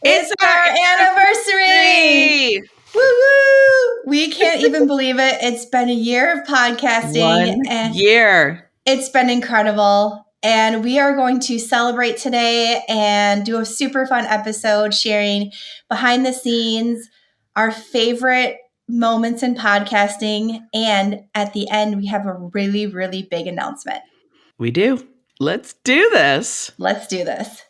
It's our anniversary! Woo woo! We can't even believe it. It's been a year of podcasting. 1 year. It's been incredible. And we are going to celebrate today and do a super fun episode sharing behind the scenes, our favorite moments in podcasting. And at the end, we have a really, really big announcement. We do. Let's do this. Let's do this.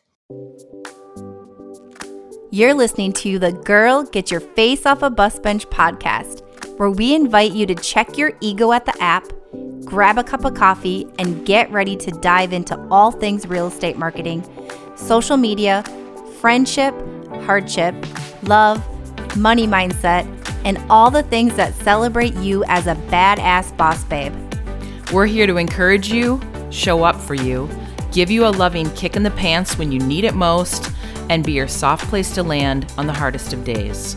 You're listening to the Girl Get Your Face Off a Bus Bench podcast, where we invite you to check your ego at the app, grab a cup of coffee, and get ready to dive into all things real estate marketing, social media, friendship, hardship, love, money mindset, and all the things that celebrate you as a badass boss babe. We're here to encourage you, show up for you, give you a loving kick in the pants when you need it most, and be your soft place to land on the hardest of days.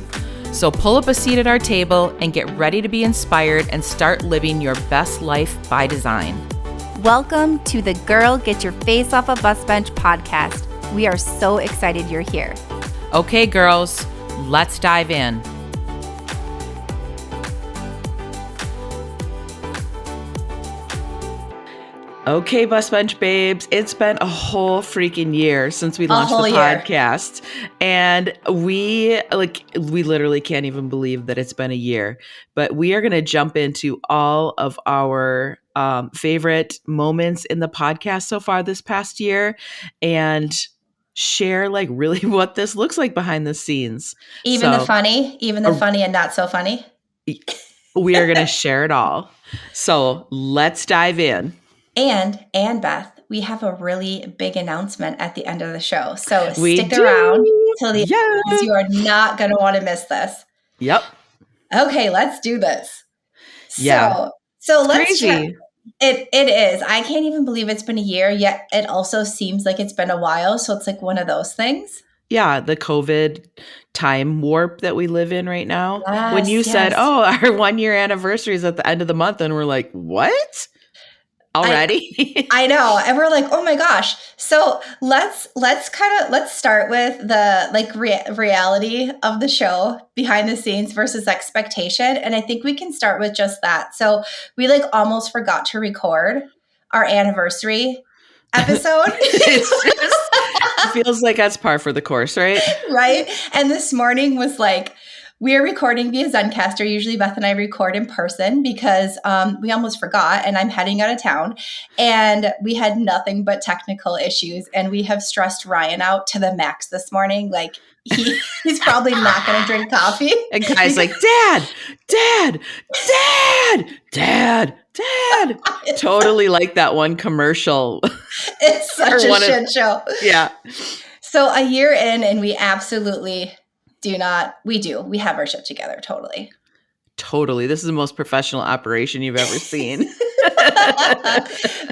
So pull up a seat at our table and get ready to be inspired and start living your best life by design. Welcome to the Girl Get Your Face Off a Bus Bench podcast. We are so excited you're here. Okay, girls, let's dive in. Okay, Bus Bench babes, it's been a whole freaking year since we launched the podcast. And we literally can't even believe that it's been a year. But we are going to jump into all of our favorite moments in the podcast so far this past year and share really what this looks like behind the scenes. Even the funny and not so funny. We are going to share it all. So let's dive in. And Beth, we have a really big announcement at the end of the show. So stick around till the end because you are not going to want to miss this. Yep. Okay, let's do this. Yeah. So let's crazy. It is. I can't even believe it's been a year, yet it also seems like it's been a while. So it's like one of those things. Yeah, the COVID time warp that we live in right now. Yes, when you said, our 1 year anniversary is at the end of the month, and we're like, what? Already? I know. And we're like, oh my gosh. So let's start with the reality of the show, behind the scenes versus expectation. And I think we can start with just that. So we almost forgot to record our anniversary episode. It feels like that's par for the course, right? Right. And this morning was we're recording via Zencastr. Usually Beth and I record in person because we almost forgot and I'm heading out of town. And we had nothing but technical issues. And we have stressed Ryan out to the max this morning. He's probably not going to drink coffee. And Kai's like, Dad. Totally like that one commercial. It's such a shit show. Yeah. So a year in and we absolutely... We have our shit together. Totally. This is the most professional operation you've ever seen.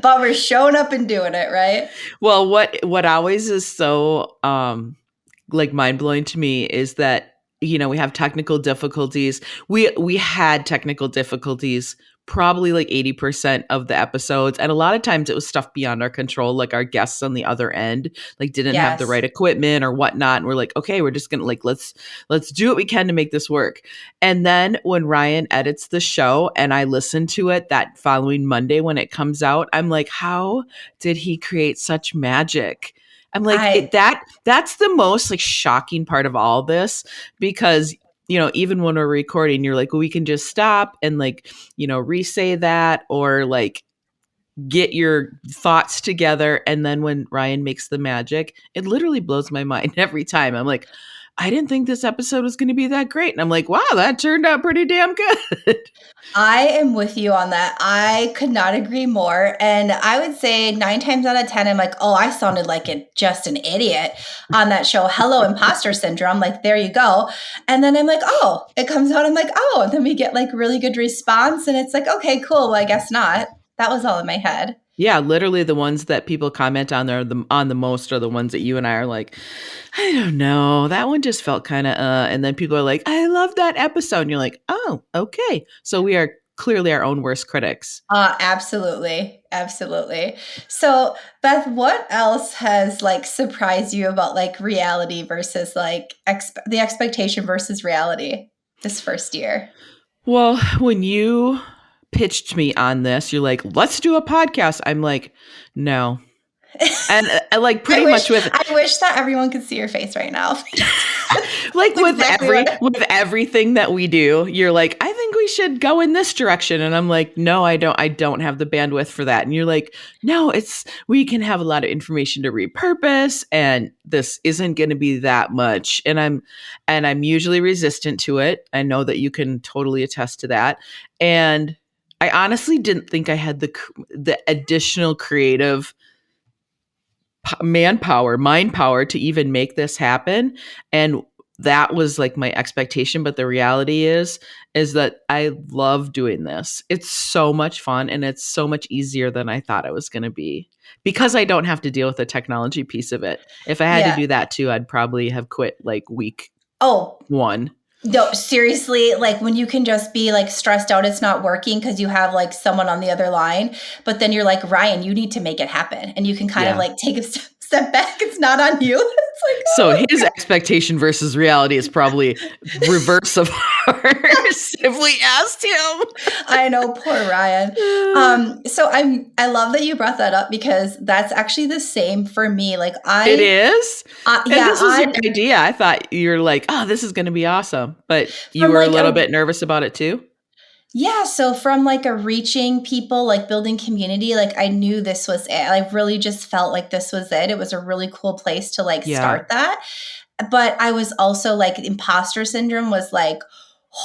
But we're showing up and doing it, right? Well, what always is so mind blowing to me is that, we have technical difficulties. We had technical difficulties probably 80% of the episodes. And a lot of times it was stuff beyond our control, like our guests on the other end, didn't have the right equipment or whatnot. And we're like, okay, we're just going to let's do what we can to make this work. And then when Ryan edits the show and I listen to it that following Monday when it comes out, I'm like, how did he create such magic? I'm like, that's the most shocking part of all this, because even when we're recording, you're like, well, we can just stop and re-say that or get your thoughts together. And then when Ryan makes the magic, it literally blows my mind every time. I'm like, I didn't think this episode was going to be that great. And I'm like, wow, that turned out pretty damn good. I am with you on that. I could not agree more. And I would say 9 times out of 10, I'm like, oh, I sounded just an idiot on that show. Hello, imposter syndrome. There you go. And then I'm like, oh, it comes out. I'm like, oh, and then we get really good response. And it's like, okay, cool. Well, I guess not. That was all in my head. Yeah, literally the ones that people comment on there on the most are the ones that you and I are like, I don't know, that one just felt kind of and then people are like, I love that episode. And you're like, oh, okay. So we are clearly our own worst critics. Absolutely. Absolutely. So, Beth, what else has like surprised you about like reality versus like the expectation versus reality this first year? Well, when you pitched me on this, you're like, let's do a podcast. I'm like, no. And like pretty much with I wish that everyone could see your face right now. like with exactly with everything that we do, you're like, I think we should go in this direction. And I'm like, no, I don't have the bandwidth for that. And you're like, no, we can have a lot of information to repurpose, and this isn't going to be that much. And I'm usually resistant to it. I know that you can totally attest to that. And I honestly didn't think I had the additional creative mind power to even make this happen. And that was like my expectation. But the reality is that I love doing this. It's so much fun, and it's so much easier than I thought it was going to be, because I don't have to deal with the technology piece of it. If I had to do that too, I'd probably have quit like week one. No, seriously, like when you can just be like stressed out, it's not working because you have like someone on the other line, but then you're like, Ryan, you need to make it happen. And you can kind of like take a step back. It's not on you. It's like, so his expectation versus reality is probably reverse of ours if we asked him. I know, poor Ryan. So I love that you brought that up, because that's actually the same for me. Like it is. And this was your idea. idea. I thought you were like, oh, this is going to be awesome, but you were like a little bit nervous about it too. Yeah. So from like a reaching people, like building community, like I knew this was it. I really just felt like this was it. It was a really cool place to like start that. But I was also like, imposter syndrome was like,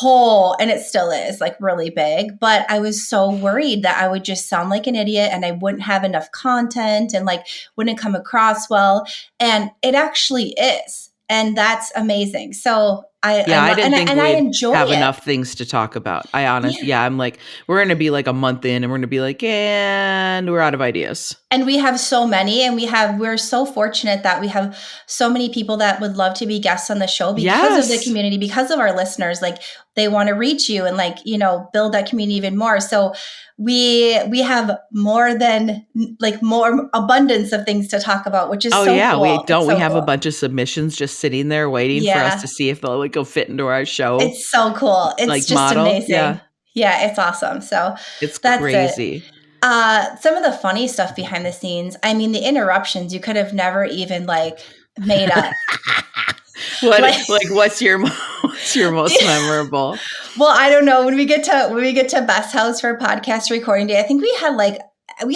and it still is like really big. But I was so worried that I would just sound like an idiot and I wouldn't have enough content and like wouldn't come across well. And it actually is. And that's amazing. So I didn't think I we'd enjoy have it. enough things to talk about. I'm like, we're going to be like a month in and we're going to be like, and we're out of ideas. And we have so many, and we're so fortunate that we have so many people that would love to be guests on the show because of the community, because of our listeners. Like they want to reach you and like, build that community even more. So we have more abundance of things to talk about, which is cool. We have a bunch of submissions just sitting there waiting for us to see if they'll like go fit into our show. It's so cool. It's like just amazing. Yeah, it's awesome. So that's crazy. Some of the funny stuff behind the scenes. I mean, the interruptions you could have never even like made up. What's your most memorable? Well, I don't know. When we get to Beth's house for podcast recording day, I think we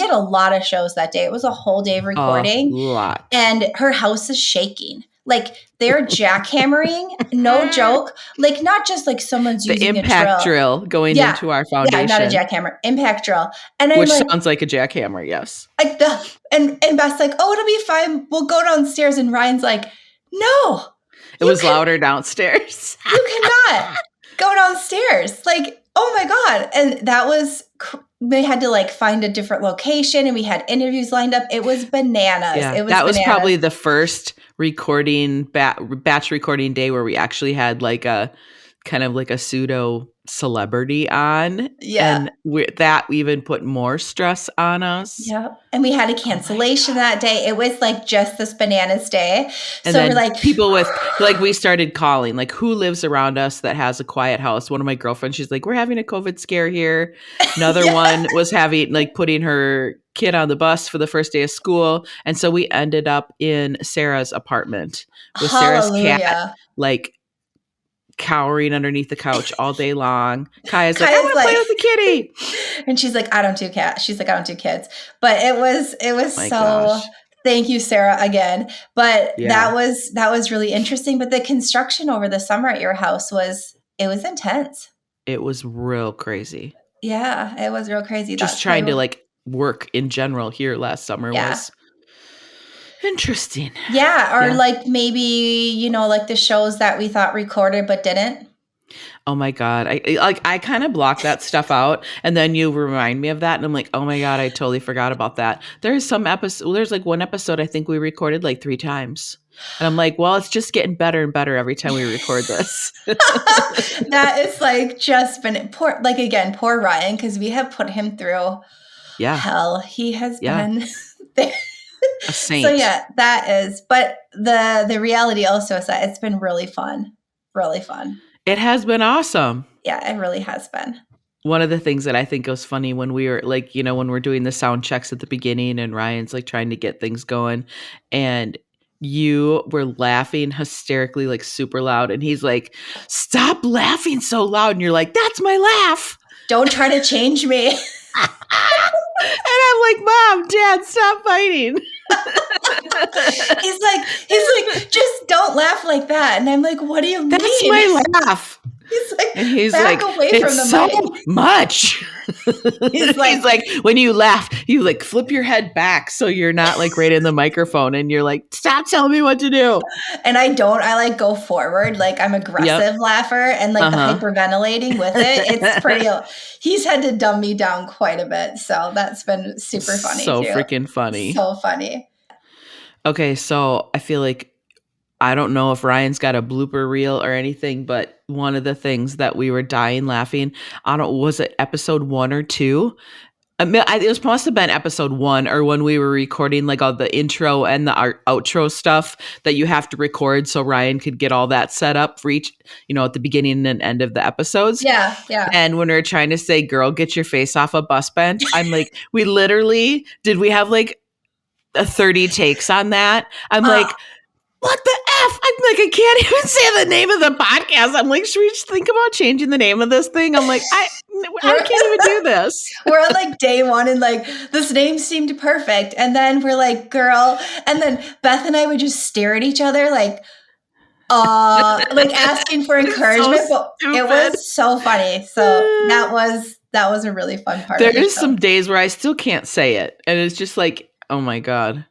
had a lot of shows that day. It was a whole day of recording. A lot. And her house is shaking. Like they're jackhammering, no joke. Like not just like someone's using the impact drill going into our foundation. Yeah, not a jackhammer, impact drill. And which sounds like a jackhammer, yes. Like and Beth's like, oh, it'll be fine. We'll go downstairs. And Ryan's like, no. It was louder downstairs. You cannot go downstairs. Like, oh my God. And that was, they had to like find a different location, and we had interviews lined up. It was bananas. Yeah, that was probably the first recording batch recording day where we actually had like a kind of like a pseudo celebrity on. Yeah. And that even put more stress on us. Yeah. And we had a cancellation that day. It was like just this bananas day. And so we're like people with like, we started calling like who lives around us that has a quiet house. One of my girlfriends, she's like, we're having a COVID scare here. Another one was having like putting her kid on the bus for the first day of school. And so we ended up in Sarah's apartment with Sarah's cat, like cowering underneath the couch all day long. Kaya's like, I want to play with the kitty. And she's like, I don't do cats. She's like, I don't do kids. But it was gosh. Thank you, Sarah, again. But that was really interesting. But the construction over the summer at your house was intense. It was real crazy. Yeah, it was real crazy. Just trying to like work in general here last summer was interesting. Yeah. Or like maybe, like the shows that we thought recorded but didn't. Oh my God. I kind of blocked that stuff out, and then you remind me of that. And I'm like, oh my God, I totally forgot about that. There's like one episode I think we recorded like 3 times. And I'm like, well, it's just getting better and better every time we record this. That is like just been poor, like again, poor Ryan, because we have put him through hell. He has been there. A saint. So yeah, that is. But the reality also is that it's been really fun. Really fun. It has been awesome. Yeah, it really has been. One of the things that I think was funny when we were like, you know, when we're doing the sound checks at the beginning and Ryan's like trying to get things going and you were laughing hysterically, like super loud. And he's like, stop laughing so loud. And you're like, that's my laugh. Don't try to change me. And I'm like, Mom, Dad, stop fighting. He's like, just don't laugh like that. And I'm like, what do you mean? That's my laugh. He's like, back away from the so mic. Much. He's like, when you laugh, you like flip your head back so you're not like right in the microphone, and you're like, stop telling me what to do. And I like go forward, like I'm aggressive laugher, and like the hyperventilating with it. It's pretty. He's had to dumb me down quite a bit, so that's been super funny. So too. Freaking funny. So funny. Okay, so I feel like I don't know if Ryan's got a blooper reel or anything, but one of the things that we were dying laughing, was it episode 1 or 2? It must have been episode 1, or when we were recording like all the intro and the outro stuff that you have to record so Ryan could get all that set up for each, you know, at the beginning and end of the episodes. Yeah. And when we were trying to say, girl, get your face off a bus bench, I'm like, we have like 30 takes on that? I'm like, what the F? I'm like, I can't even say the name of the podcast. I'm like, should we just think about changing the name of this thing? I'm like, I can't even do this. We're on like day 1 and like this name seemed perfect. And then we're like, girl. And then Beth and I would just stare at each other like asking for encouragement. So but it was so funny. So that was a really fun part. There is some days where I still can't say it. And it's just like, oh my God.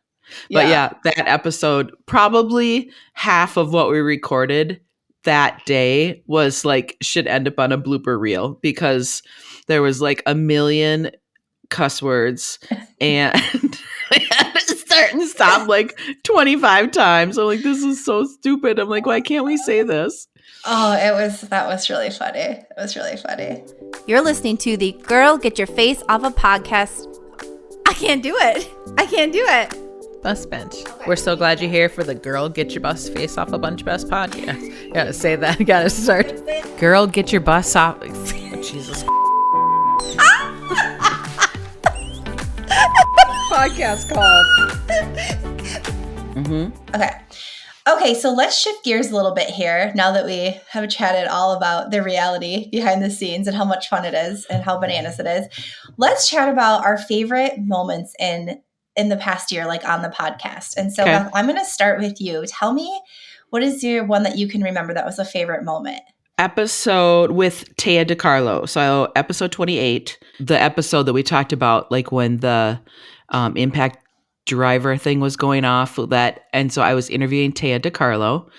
But yeah, that episode, probably half of what we recorded that day was like, should end up on a blooper reel, because there was like a million cuss words and we had to start and stop like 25 times. I'm like, this is so stupid. I'm like, why can't we say this? Oh, that was really funny. It was really funny. You're listening to the Girl Get Your Face Off a Podcast. I can't do it. Bus bench. We're so glad you're here for the Girl Get Your Bus Face Off a Bunch Best podcast. Gotta say that. Gotta start. Girl, get your bus off. Oh, Jesus. Podcast called. Okay, so let's shift gears a little bit here now that we have chatted all about the reality behind the scenes and how much fun it is and how bananas it is. Let's chat about our favorite moments in the past year, like on the podcast. And so Beth, I'm going to start with you. Tell me, what is your one that you can remember that was a favorite moment? Episode with Taya DeCarlo. So episode 28, the episode that we talked about, like when the impact driver thing was going off, and so I was interviewing Taya DeCarlo.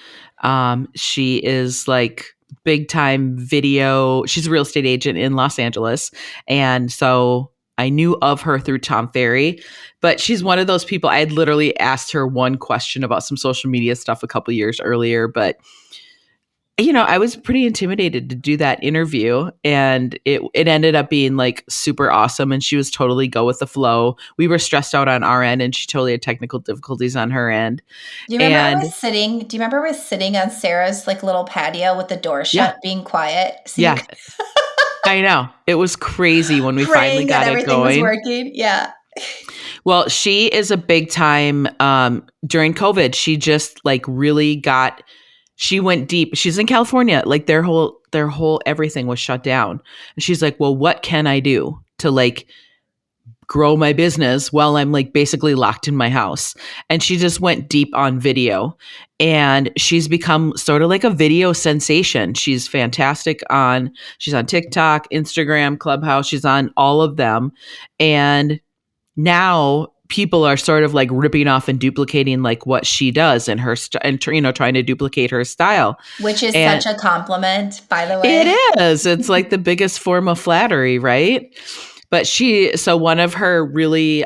She is like big time video. She's a real estate agent in Los Angeles. And so I knew of her through Tom Ferry, but she's one of those people. I had literally asked her one question about some social media stuff a couple years earlier, but you know, I was pretty intimidated to do that interview, and it ended up being like super awesome. And she was totally go with the flow. We were stressed out on our end, and she totally had technical difficulties on her end. Do you remember I was sitting on Sarah's like little patio with the door shut, being quiet? I know. It was crazy when we finally got it going. Was working. Yeah. Well, she is a big time, during COVID, she just like really she went deep. She's in California. Like their whole everything was shut down. And she's like, well, what can I do to like grow my business while I'm like basically locked in my house? And she just went deep on video, and she's become sort of like a video sensation. She's fantastic she's on TikTok, Instagram, Clubhouse. She's on all of them. And now people are sort of like ripping off and duplicating like what she does and her trying to duplicate her style, which is such a compliment, by the way. It is. It's like the biggest form of flattery, right? But so one of her really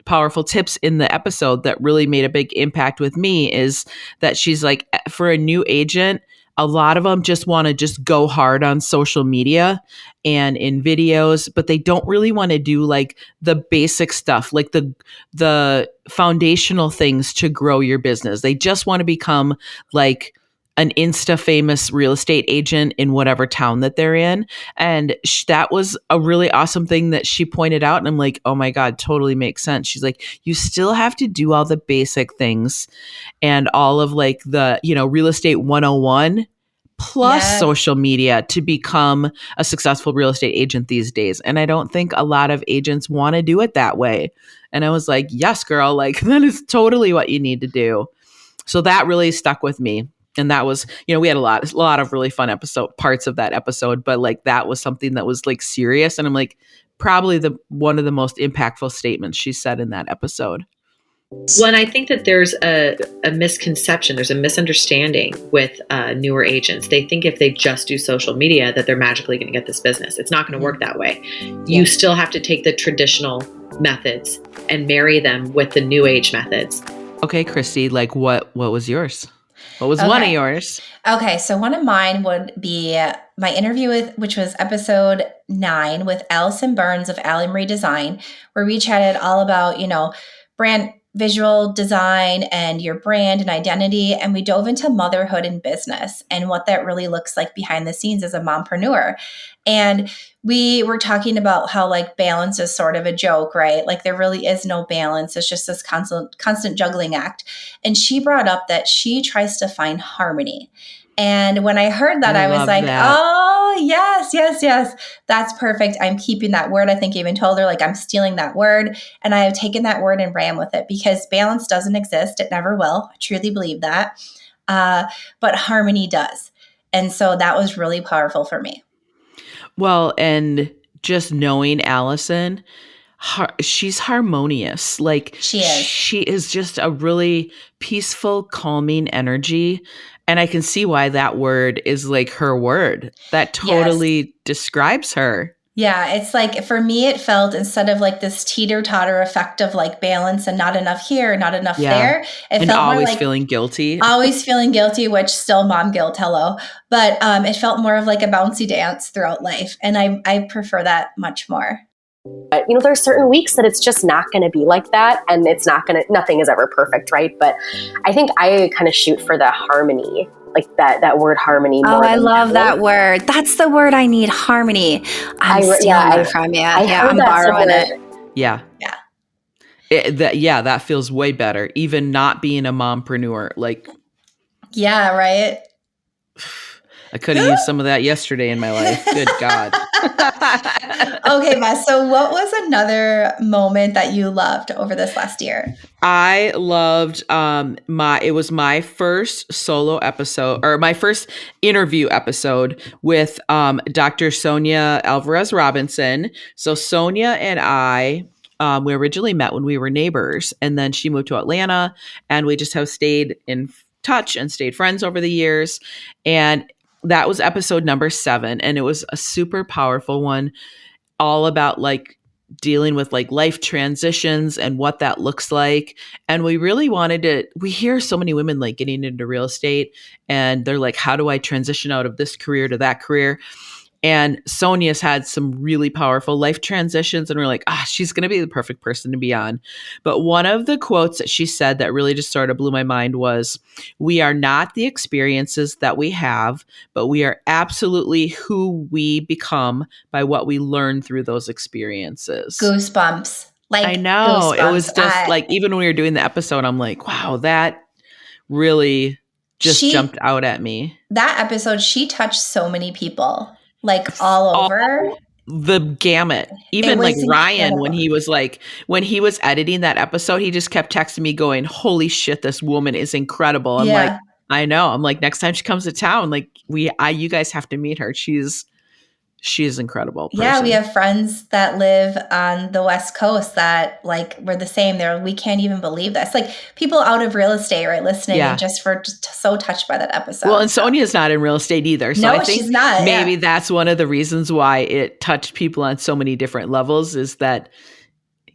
powerful tips in the episode that really made a big impact with me is that she's like, for a new agent, a lot of them just want to just go hard on social media and in videos, but they don't really want to do like the basic stuff, like the foundational things to grow your business. They just want to become like an Insta famous real estate agent in whatever town that they're in. And that was a really awesome thing that she pointed out. And I'm like, oh my God, totally makes sense. She's like, you still have to do all the basic things and all of like the, real estate 101 plus social media to become a successful real estate agent these days. And I don't think a lot of agents want to do it that way. And I was like, yes, girl, like that is totally what you need to do. So that really stuck with me. And that was, we had a lot of really fun parts of that episode, but like that was something that was like serious. And I'm like, probably one of the most impactful statements she said in that episode. Well, and I think that there's a misconception, there's a misunderstanding with newer agents. They think if they just do social media that they're magically going to get this business. It's not going to work that way. You still have to take the traditional methods and marry them with the new age methods. Okay, Christy, like what was yours? What was one of yours? Okay, so one of mine would be my interview which was episode 9 with Allison Burns of Alley Marie Design, where we chatted all about, brand visual design and your brand and identity. And we dove into motherhood and business and what that really looks like behind the scenes as a mompreneur. And we were talking about how like balance is sort of a joke, right? Like there really is no balance. It's just this constant juggling act. And she brought up that she tries to find harmony. And when I heard that, I was like, oh, yes. That's perfect. I'm keeping that word. I think I even told her, like, I'm stealing that word. And I have taken that word and ran with it because balance doesn't exist. It never will. I truly believe that. But harmony does. And so that was really powerful for me. Well, and just knowing Allison, she's harmonious. Like she is just a really peaceful, calming energy. And I can see why that word is like her word. That totally describes her. Yeah, it's like, for me, it felt instead of like this teeter-totter effect of like balance and not enough here, not enough there. It and felt always more like feeling guilty. Always feeling guilty, which still mom guilt, hello. But it felt more of like a bouncy dance throughout life. And I prefer that much more. But, there's certain weeks that it's just not going to be like that. And it's nothing is ever perfect, right? But I think I kind of shoot for the harmony, like that word harmony. I love that word. That's the word I need, harmony. I'm stealing it from you. I'm borrowing it. Yeah. That feels way better. Even not being a mompreneur. Like, yeah, right? I could have used some of that yesterday in my life. Good God. Okay, Beth. So what was another moment that you loved over this last year? I loved it was my first solo episode, or my first interview episode with Dr. Sonia Alvarez Robinson. So Sonia and I, we originally met when we were neighbors, and then she moved to Atlanta, and we just have stayed in touch and stayed friends over the years. And that was episode number 7. And it was a super powerful one, all about like dealing with like life transitions and what that looks like. And we really we hear so many women like getting into real estate and they're like, how do I transition out of this career to that career? And Sonia's had some really powerful life transitions, and we're like, she's going to be the perfect person to be on. But one of the quotes that she said that really just sort of blew my mind was, we are not the experiences that we have, but we are absolutely who we become by what we learn through those experiences. Goosebumps. Like, I know. goosebumps. It was just like, even when we were doing the episode, I'm like, wow, that really just jumped out at me. That episode, she touched so many people. Like all over the gamut. Even like Ryan, when he was editing that episode, he just kept texting me going, holy shit, this woman is incredible. I'm like, I know. I'm like, next time she comes to town, like you guys have to meet her. She is incredible person. Yeah, we have friends that live on the West Coast that like we're the same. We can't even believe this. Like people out of real estate, right, listening and just so touched by that episode. Well, and Sonia's not in real estate either. So I think she's not. Maybe that's one of the reasons why it touched people on so many different levels is that,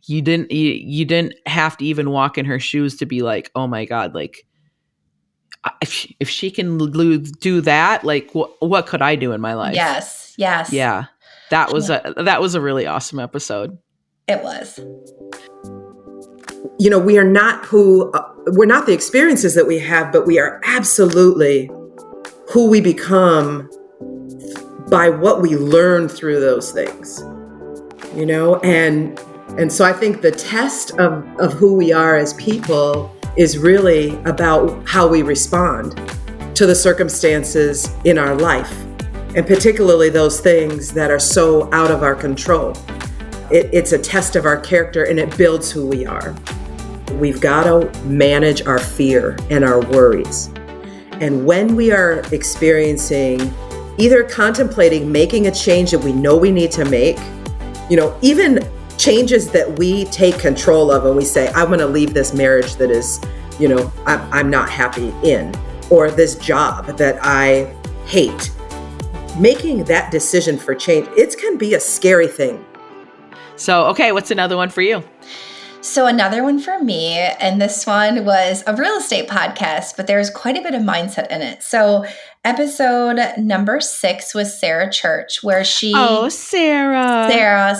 you didn't have to even walk in her shoes to be like, oh my God, like if she can do that, like what could I do in my life? Yes. Yeah. That was a really awesome episode. It was. We're not the experiences that we have, but we are absolutely who we become by what we learn through those things, and so I think the test of who we are as people is really about how we respond to the circumstances in our life, and particularly those things that are so out of our control. It's a test of our character, and it builds who we are. We've got to manage our fear and our worries. And when we are experiencing, either contemplating making a change that we know we need to make, even changes that we take control of and we say, I want to leave this marriage that is, I'm not happy in, or this job that I hate. Making that decision for change, it can be a scary thing. So, okay, what's another one for you? So another one for me, and this one was a real estate podcast, but there's quite a bit of mindset in it. So episode number 6 was Sarah Church, where Sarah.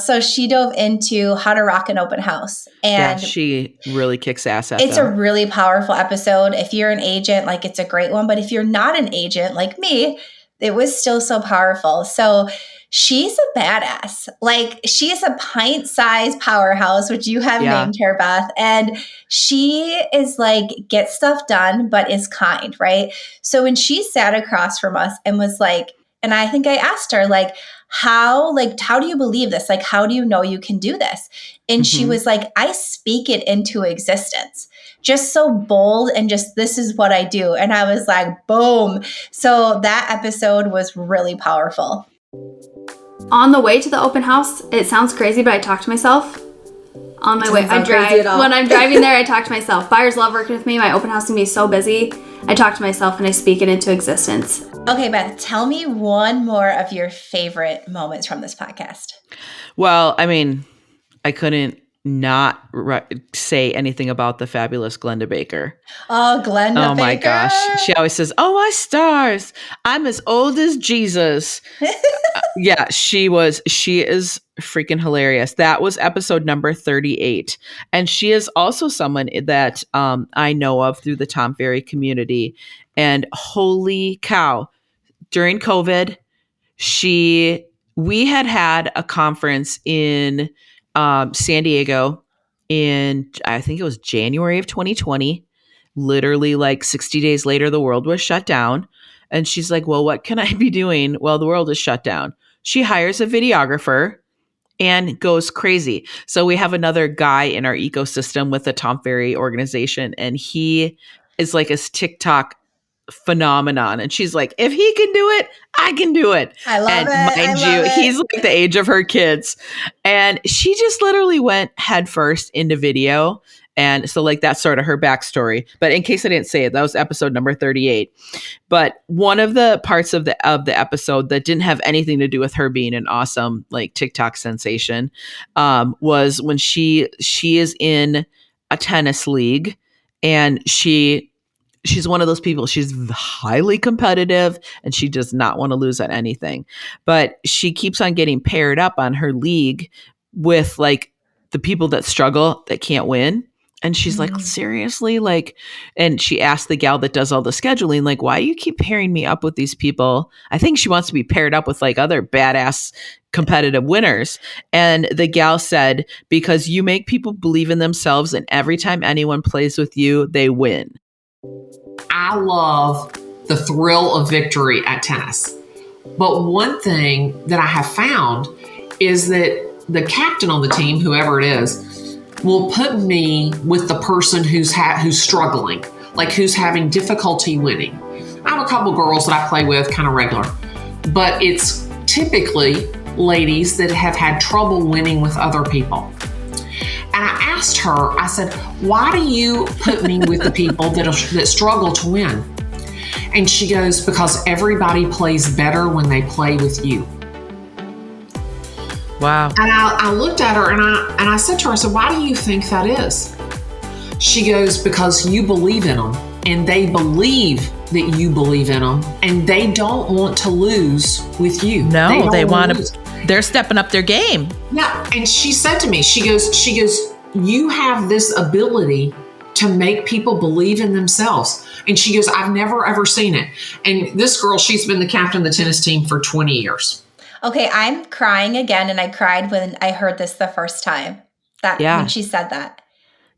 So she dove into how to rock an open house. And she really kicks ass at It's them. a really powerful episode. If you're an agent, like it's a great one. But if you're not an agent like me, it was still so powerful. So she's a badass. Like, she is a pint-sized powerhouse, which you have named her, Beth. And she is like, gets stuff done, but is kind, right? So when she sat across from us and was like, and I think I asked her, like, how do you believe this? Like, how do you know you can do this? And she was like, I speak it into existence. Just so bold and just, this is what I do. And I was like, boom. So that episode was really powerful. On the way to the open house, it sounds crazy, but I talk to myself. On my way, I drive. When I'm driving there, I talk to myself. Buyers love working with me. My open house can be so busy. I talk to myself and I speak it into existence. Okay, Beth, tell me one more of your favorite moments from this podcast. Well, I mean, I couldn't not say anything about the fabulous Glenda Baker. Oh, Glenda Baker. Oh my gosh. She always says, oh, my stars, I'm as old as Jesus. Yeah, she is freaking hilarious. That was episode number 38. And she is also someone that I know of through the Tom Ferry community. And holy cow, during COVID, we had a conference in San Diego in, I think it was January of 2020. Literally like 60 days later, the world was shut down. And she's like, well, what can I be doing while the world is shut down? She hires a videographer and goes crazy. So we have another guy in our ecosystem with the Tom Ferry organization, and he is like a TikTok phenomenon. And she's like, if he can do it, I can do it. I love and it. Mind you, he's like the age of her kids. And she just literally went headfirst into video. And so like that's sort of her backstory. But in case I didn't say it, that was episode number 38. But one of the parts of the episode that didn't have anything to do with her being an awesome like TikTok sensation was when she is in a tennis league, and she's one of those people. She's highly competitive and she does not want to lose at anything. But she keeps on getting paired up on her league with like the people that struggle, that can't win. And she's like, seriously? Like, and she asked the gal that does all the scheduling, like, why do you keep pairing me up with these people? I think she wants to be paired up with like other badass competitive winners. And the gal said, because you make people believe in themselves, and every time anyone plays with you, they win. I love the thrill of victory at tennis. But one thing that I have found is that the captain on the team, whoever it is, will put me with the person who's struggling, like who's having difficulty winning. I have a couple girls that I play with kind of regular, but it's typically ladies that have had trouble winning with other people. And I asked her, I said, why do you put me with the people that struggle to win? And she goes, because everybody plays better when they play with you. Wow. And I looked at her and I said to her, I said, why do you think that is? She goes, because you believe in them and they believe that you believe in them and they don't want to lose with you. No, they want lose. to, they're stepping up their game. Yeah. And she said to me, she goes, you have this ability to make people believe in themselves. And she goes, I've never, ever seen it. And this girl, she's been the captain of the tennis team for 20 years. Okay, I'm crying again, and I cried when I heard this the first time. When she said that.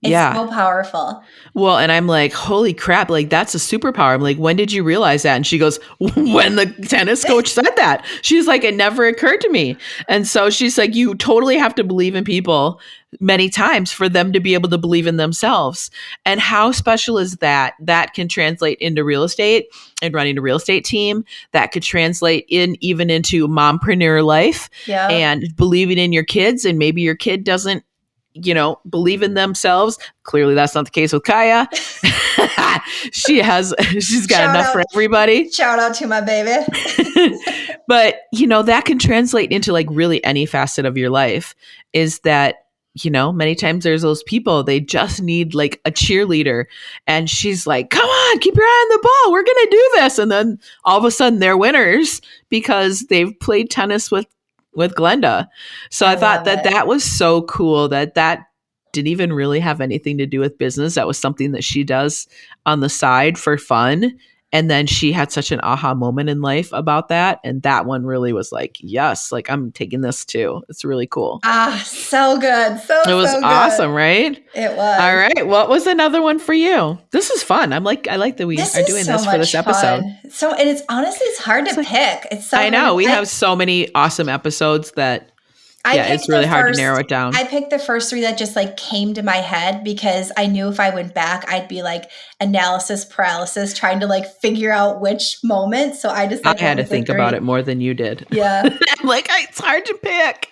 It's so powerful. Well, and I'm like, holy crap, like that's a superpower. I'm like, when did you realize that? And she goes, when the tennis coach said that. She's like, it never occurred to me. And so she's like, you totally have to believe in people many times for them to be able to believe in themselves. And how special is that? That can translate into real estate and running a real estate team. That could translate even into mompreneur life and believing in your kids. And maybe your kid doesn't, believe in themselves. Clearly that's not the case with Kaya. she's got enough for everybody. Shout out to my baby. But, that can translate into like really any facet of your life, is that, many times there's those people, they just need like a cheerleader. And she's like, come on, keep your eye on the ball. We're going to do this. And then all of a sudden they're winners because they've played tennis with Glenda. So I thought that was so cool that didn't even really have anything to do with business. That was something that she does on the side for fun. And then she had such an aha moment in life about that. And that one really was like, yes, like I'm taking this too. It's really cool. So good. It was awesome, right? It was. All right. What was another one for you? This is fun. I like that we are doing this for this episode. So, and it's hard to pick. It's so I know. We have so many awesome episodes that it's really hard to narrow it down. I picked the first 3 that just like came to my head because I knew if I went back, I'd be like analysis paralysis trying to like figure out which moment. So I just I had to think about it more than you did. Yeah. I'm like, it's hard to pick.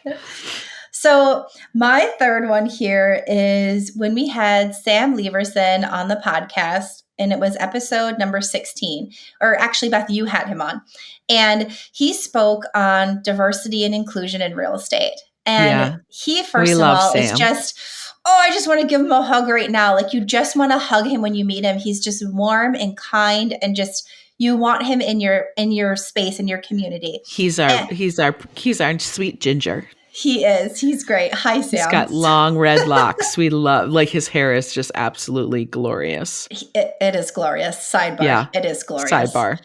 So my third one here is when we had Sam Leverson on the podcast, and it was episode number 16, or actually, Beth, you had him on. And he spoke on diversity and inclusion in real estate. And he, first of all, is just, I just want to give him a hug right now. Like you just want to hug him when you meet him. He's just warm and kind and just, you want him in your space, in your community. He's our sweet ginger. He is. He's great. Hi, Sam. He's got long red locks. We love, like his hair is just absolutely glorious. It is glorious. Sidebar. Yeah. It is glorious. Sidebar.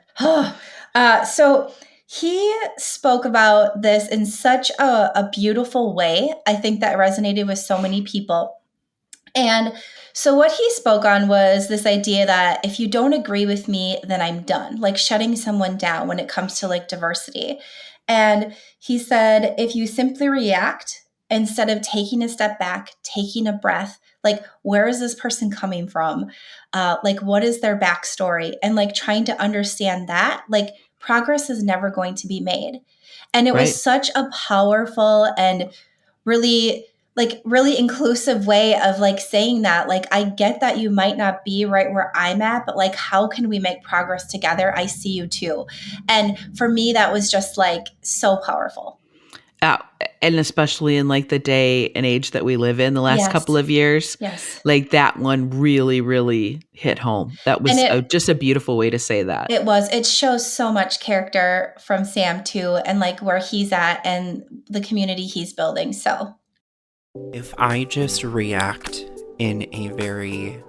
So he spoke about this in such a beautiful way. I think that resonated with so many people. And so what he spoke on was this idea that if you don't agree with me, then I'm done, like shutting someone down when it comes to like diversity. And he said, if you simply react instead of taking a step back, taking a breath, like, where is this person coming from? Like, what is their backstory? And like trying to understand that, like progress is never going to be made. And it was such a powerful and really inclusive way of like saying that, like, I get that you might not be right where I'm at, but like, how can we make progress together? I see you too. And for me, that was just like so powerful. And especially in like the day and age that we live in the last couple of years, like that one really, really hit home. That was just a beautiful way to say that. It shows so much character from Sam too, and like where he's at and the community he's building. So if I just react in a very,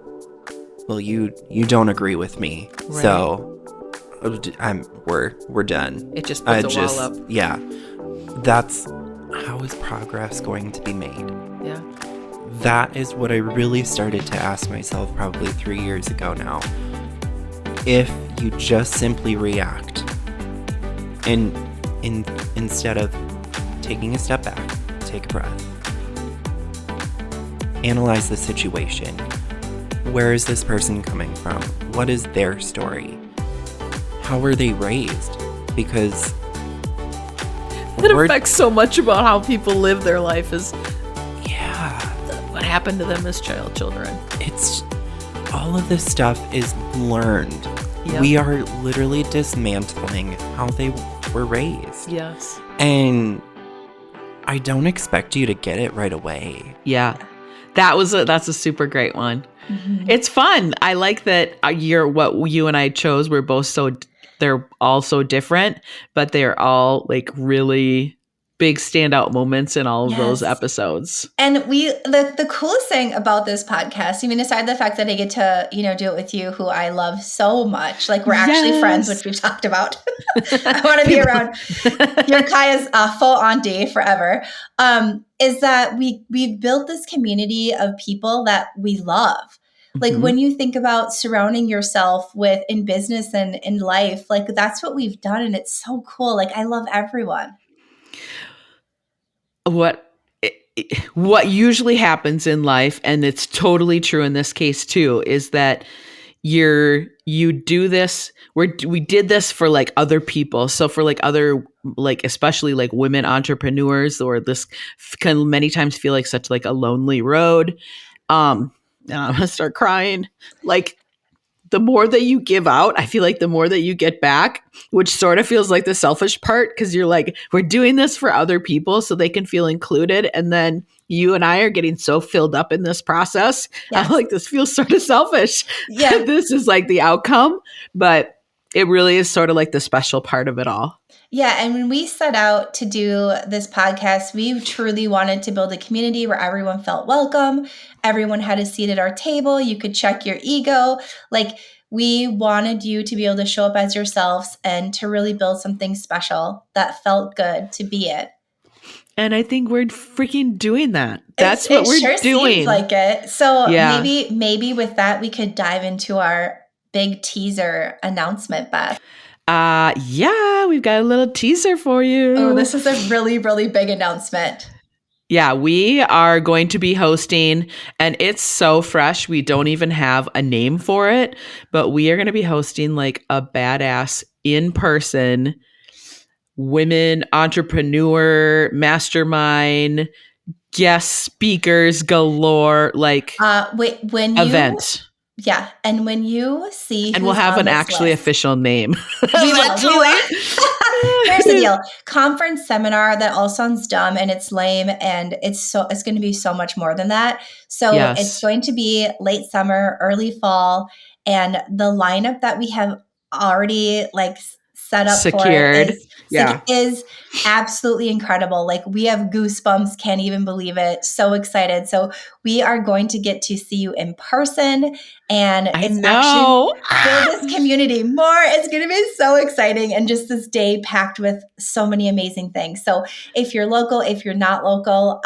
well, you don't agree with me, so we're done. It just puts a wall up. Yeah. That's how is progress going to be made? Yeah. That is what I really started to ask myself probably 3 years ago now. If you just simply react and instead of taking a step back, take a breath, analyze the situation. Where is this person coming from? What is their story? How were they raised? Because it affects so much about how people live their life as what happened to them as children. It's all of this stuff is learned. Yep. We are literally dismantling how they were raised. Yes. And I don't expect you to get it right away. Yeah. That's a super great one. Mm-hmm. It's fun. I like that what you and I chose. We're both they're all so different, but they're all like really big standout moments in all of those episodes. And the coolest thing about this podcast, I mean, aside the fact that I get to, do it with you, who I love so much, like we're actually friends, which we've talked about. I want to be around your Kaya's full auntie forever. Is that we've built this community of people that we love. Like when you think about surrounding yourself with in business and in life, like that's what we've done. And it's so cool. Like I love everyone. What usually happens in life, and it's totally true in this case too, is that you do this. We did this for like other people. So for like other, like especially like women entrepreneurs, or this can many times feel like such like a lonely road. And I'm gonna start crying. Like the more that you give out, I feel like the more that you get back, which sort of feels like the selfish part, because you're like, we're doing this for other people so they can feel included. And then you and I are getting so filled up in this process. Yes. I'm like, this feels sort of selfish. Yeah. This is like the outcome, but it really is sort of like the special part of it all. Yeah. And when we set out to do this podcast, we truly wanted to build a community where everyone felt welcome. Everyone had a seat at our table. You could check your ego. Like we wanted you to be able to show up as yourselves and to really build something special that felt good to be it. And I think we're freaking doing that. That's what we're doing. Seems like it. So maybe with that, we could dive into our big teaser announcement, Beth. Yeah, we've got a little teaser for you. Oh, this is a really, really big announcement. Yeah, we are going to be hosting, and it's so fresh. We don't even have a name for it, but we are going to be hosting like a badass in-person women entrepreneur mastermind, guest speakers galore, like event. Yeah, and when you see, and we'll have an actually official name. We will. Here's the deal: conference seminar. That all sounds dumb and it's lame, and it's going to be so much more than that. So It's going to be late summer, early fall, and the lineup that we have already like set up secured. For it is absolutely incredible. Like we have goosebumps, can't even believe it. So excited. So we are going to get to see you in person, and it's actually build this community more. It's going to be so exciting, and just this day packed with so many amazing things. So if you're local, if you're not local,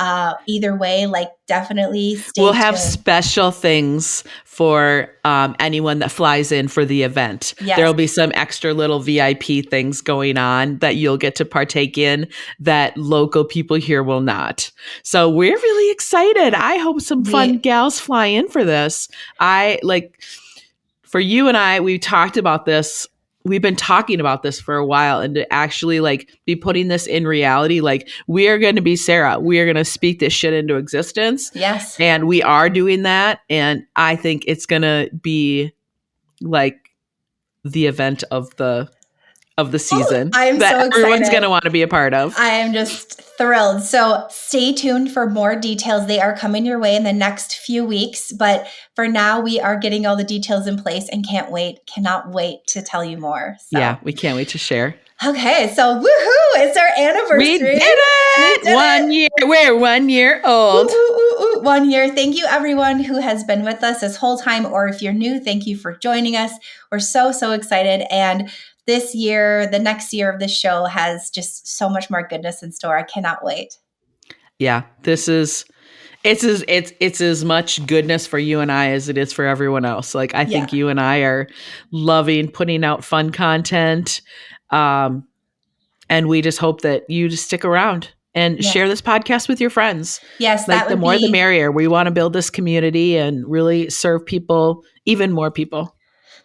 either way, like definitely stay tuned. We'll have special things for anyone that flies in for the event. Yes. There will be some extra little VIP things going on that you'll get to partake in that local people here will not. So we're really excited. I hope some fun gals fly in for this. For you and I, we talked about this. We've been talking about this for a while, and to actually like be putting this in reality, like we are going to be Sarah. We are going to speak this shit into existence. Yes. And we are doing that. And I think it's going to be like the event of the season I'm that so excited. Everyone's going to want to be a part of. I am just thrilled. So stay tuned for more details. They are coming your way in the next few weeks. But for now, we are getting all the details in place and cannot wait to tell you more. So. Yeah, we can't wait to share. Okay, so woohoo! It's our anniversary. We did it! 1 year. We're 1 year old. 1 year. Thank you, everyone who has been with us this whole time. Or if you're new, thank you for joining us. We're so, so excited. And this year, the next year of this show has just so much more goodness in store. I cannot wait. Yeah, it's as much goodness for you and I as it is for everyone else. Like I think you and I are loving putting out fun content. And we just hope that you just stick around and share this podcast with your friends. Yes, like the more the merrier. We want to build this community and really serve people, even more people.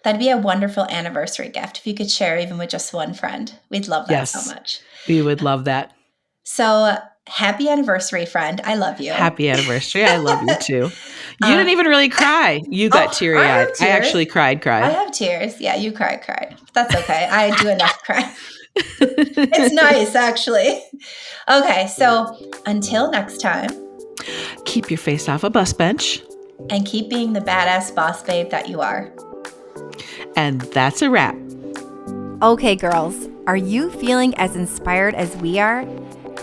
That'd be a wonderful anniversary gift if you could share even with just one friend. We'd love that so much. We would love that. So happy anniversary, friend. I love you. Happy anniversary. I love you too. You didn't even really cry. You got teary-eyed. I actually cried. I have tears. Yeah, you cried. That's okay. I do enough crying. It's nice, actually. Okay, so until next time, keep your face off a bus bench. And keep being the badass boss babe that you are. And that's a wrap. Okay, girls, are you feeling as inspired as we are?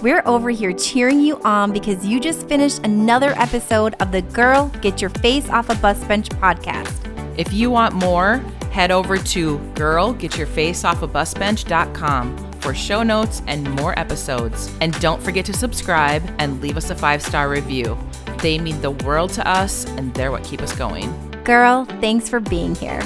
We're over here cheering you on because you just finished another episode of the Girl Get Your Face Off a Bus Bench podcast. If you want more, head over to girlgetyourfaceoffabusbench.com for show notes and more episodes. And don't forget to subscribe and leave us a 5-star review. They mean the world to us, and they're what keep us going. Girl, thanks for being here.